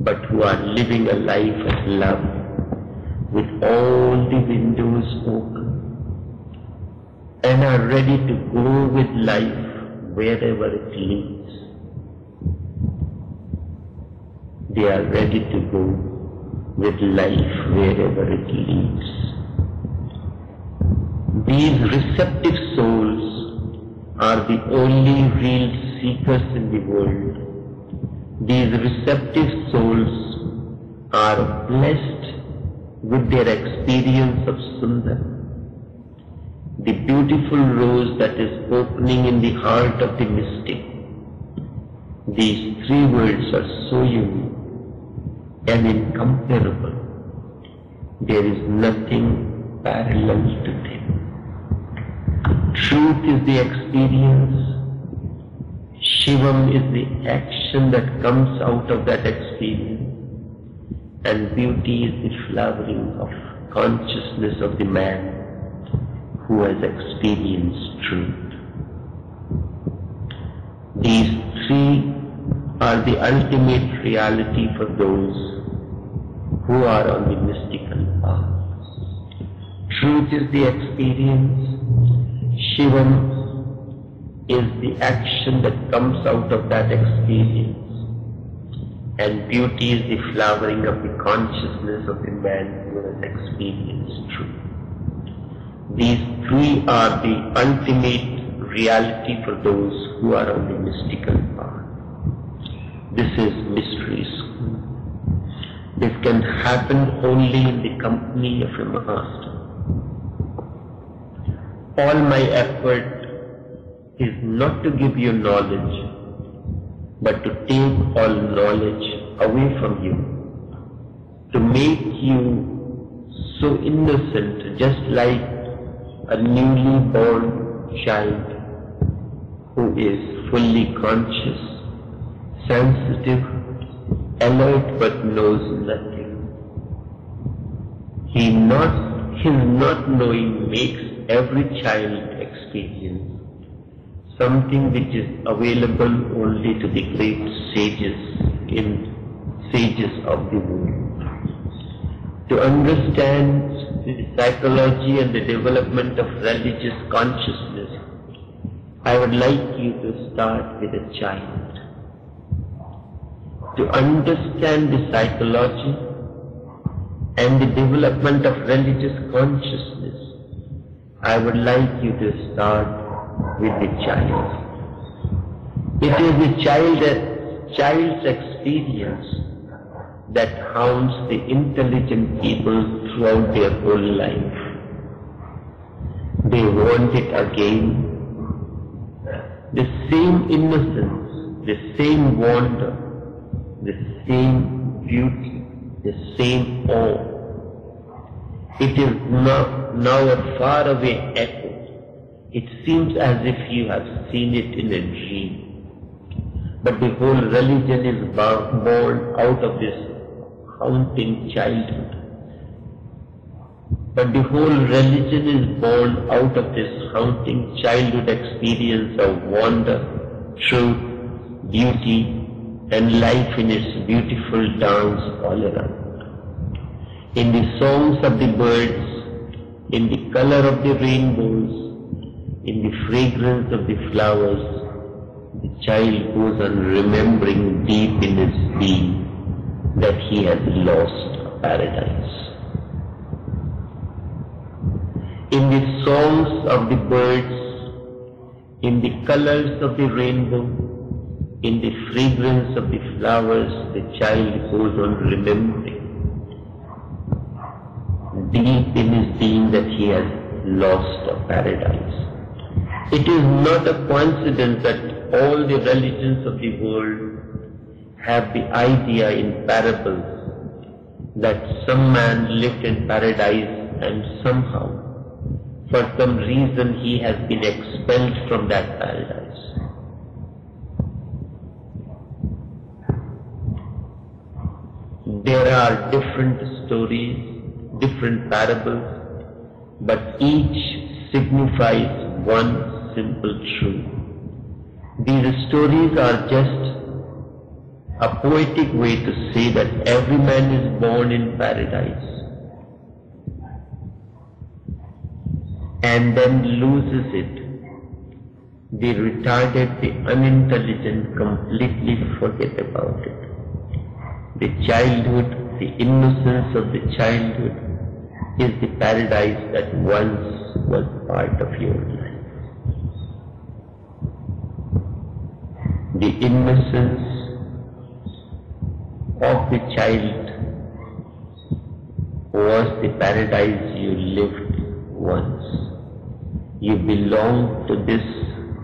but who are living a life of love with all the windows open and are ready to go with life wherever it leads. They are ready to go with life wherever it leads. These receptive souls are the only real seekers in the world. These receptive souls are blessed with their experience of Sundram, the beautiful rose that is opening in the heart of the mystic. These three words are so unique and incomparable. There is nothing parallel to them. Truth is the experience. Shivam is the action that comes out of that experience. And beauty is the flowering of consciousness of the man who has experienced truth. These three are the ultimate reality for those who are on the mystical path. Truth is the experience. Shivam is the action that comes out of that experience. And beauty is the flowering of the consciousness of the man who has experienced truth. These three are the ultimate reality for those who are on the mystical path. This is mystery school. This can happen only in the company of a master. All my effort is not to give you knowledge, but to take all knowledge away from you, to make you so innocent, just like a newly born child who is fully conscious, sensitive, alert but knows nothing. His not knowing makes every child experience something which is available only to the great sages of the world. To understand the psychology and the development of religious consciousness, I would like you to start with a child. To understand the psychology and the development of religious consciousness, I would like you to start with the child. It is the child's experience that haunts the intelligent people throughout their whole life. They want it again. The same innocence, the same wonder, the same beauty, the same awe. It is now a faraway echo. It seems as if you have seen it in a dream. But the whole religion is born out of this haunting childhood. But the whole religion is born out of this haunting childhood experience of wonder, truth, beauty, and life in its beautiful dance all around. In the songs of the birds, in the color of the rainbows, in the fragrance of the flowers, the child goes on remembering deep in his being that he has lost a paradise. In the songs of the birds, in the colors of the rainbow, in the fragrance of the flowers, the child goes on remembering deep in his being that he has lost a paradise. It is not a coincidence that all the religions of the world have the idea in parables that some man lived in paradise and somehow, for some reason, he has been expelled from that paradise. There are different stories, different parables, but each signifies one simple truth. These stories are just a poetic way to say that every man is born in paradise and then loses it. The retarded, the unintelligent completely forget about it. The childhood, the innocence of the childhood is the paradise that once was part of your life. The innocence of the child was the paradise you lived once. You belong to this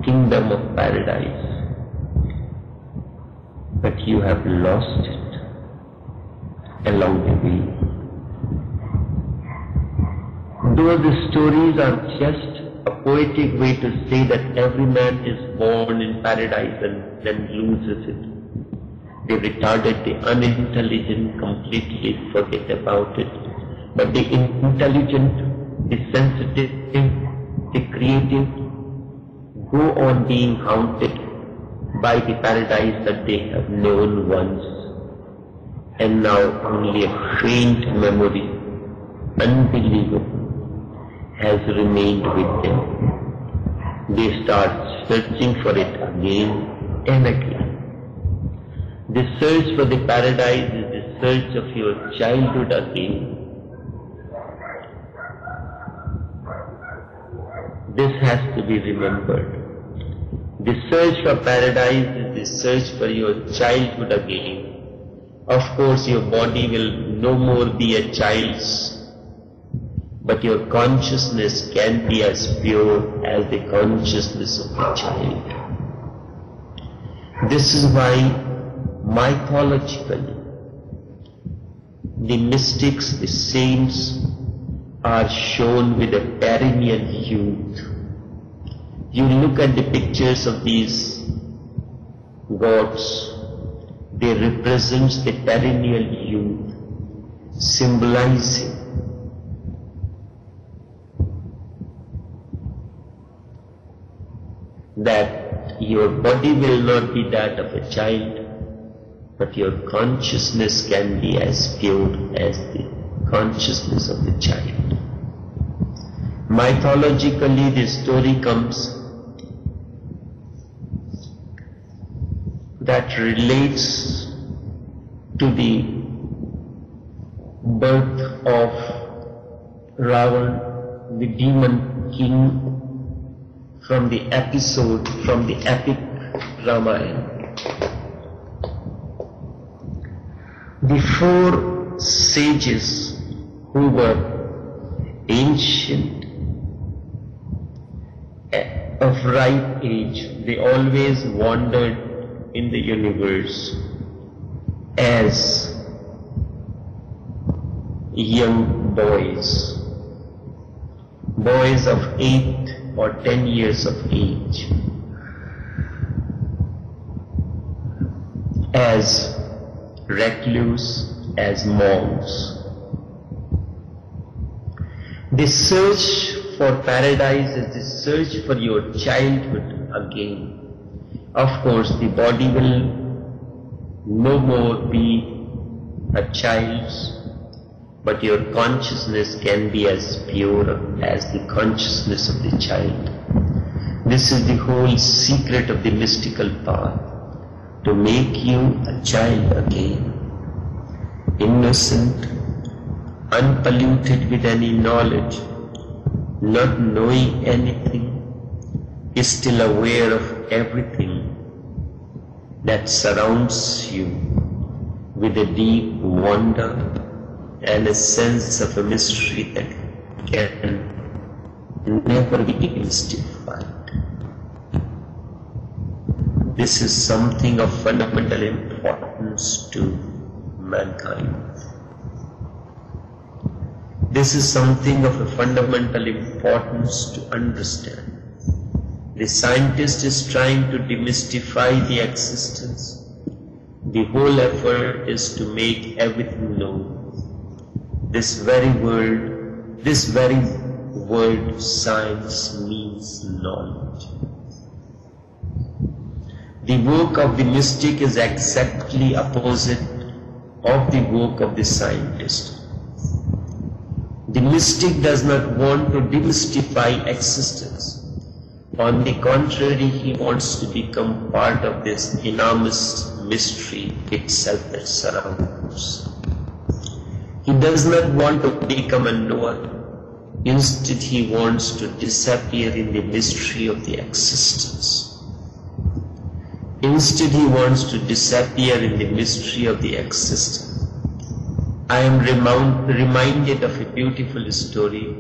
kingdom of paradise, but you have lost it along the way. Though the stories are just a poetic way to say that every man is born in paradise and then loses it, the retarded, the unintelligent completely forget about it. But the intelligent, the sensitive, the creative go on being haunted by the paradise that they have known once, and now only a faint memory, unbelievable, has remained with them. They start searching for it again and again. The search for the paradise is the search of your childhood again. This has to be remembered. The search for paradise is the search for your childhood again. Of course, your body will no more be a child's, but your consciousness can be as pure as the consciousness of a child. This is why mythologically, the mystics, the saints, are shown with a perennial youth. You look at the pictures of these gods, they represent the perennial youth, symbolizing that your body will not be that of a child, but your consciousness can be as pure as the consciousness of the child. Mythologically, the story comes that relates to the birth of Rama, the demon king, from the episode, from the epic Ramayana. The four sages who were ancient, of ripe age, they always wandered in the universe as young boys, boys of 8 or 10 years of age, as recluse, as monks. The search for paradise is the search for your childhood again. Of course, the body will no more be a child's, but your consciousness can be as pure as the consciousness of the child. This is the whole secret of the mystical path, to make you a child again, innocent, unpolluted with any knowledge, not knowing anything, is still aware of everything that surrounds you with a deep wonder and a sense of a mystery that can never be mystified. This is something of fundamental importance to mankind. This is something of a fundamental importance to understand. The scientist is trying to demystify the existence. The whole effort is to make everything known. This very word science means knowledge. The work of the mystic is exactly opposite of the work of the scientist. The mystic does not want to demystify existence. On the contrary, he wants to become part of this enormous mystery itself that surrounds. He does not want to become a knower. Instead, he wants to disappear in the mystery of the existence. Instead, he wants to disappear in the mystery of the existence. I am reminded of a beautiful story.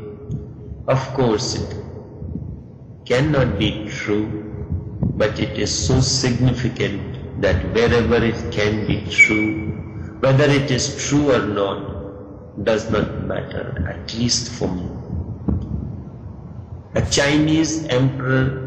Of course, it cannot be true, but it is so significant that wherever it can be true, whether it is true or not, does not matter, at least for me. A Chinese emperor